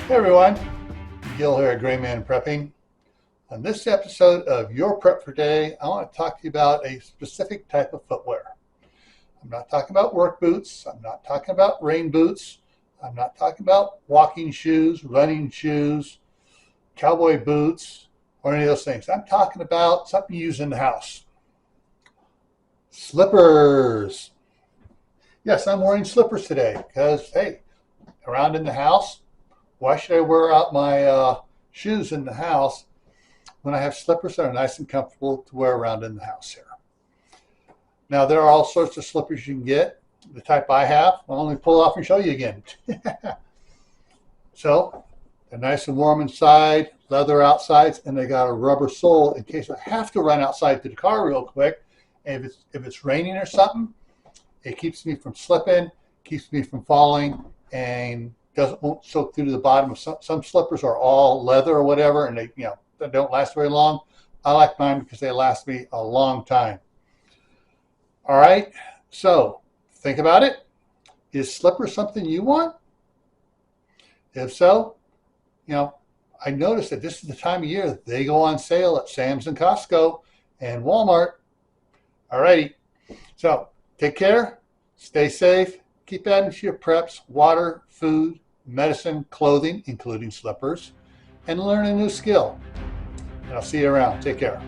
Hey everyone, Gil here at Graymanprepping. On this episode of Your Prep for Day, I want to talk to you about a specific type of footwear. I'm not talking about work boots. I'm not talking about rain boots. I'm not talking about walking shoes, running shoes, cowboy boots, or any of those things. I'm talking about something you use in the house. Slippers. Yes, I'm wearing slippers today because, hey, around in the house, why should I wear out my shoes in the house when I have slippers that are nice and comfortable to wear around in the house here? Now, there are all sorts of slippers you can get. The type I have, I'll only pull off and show you again. So, they're nice and warm inside, leather outsides, and they got a rubber sole in case I have to run outside to the car real quick. And if it's raining or something, it keeps me from slipping, keeps me from falling, and won't soak through to the bottom. Of some slippers are all leather or whatever, and they don't last very long. I like mine because they last me a long time. All right, so think about it. Is slippers something you want? If so, I noticed that this is the time of year that they go on sale at Sam's and Costco and Walmart. All righty, so take care, stay safe, keep adding to your preps, water, food, medicine, clothing, including slippers, and learn a new skill. And I'll see you around. Take care.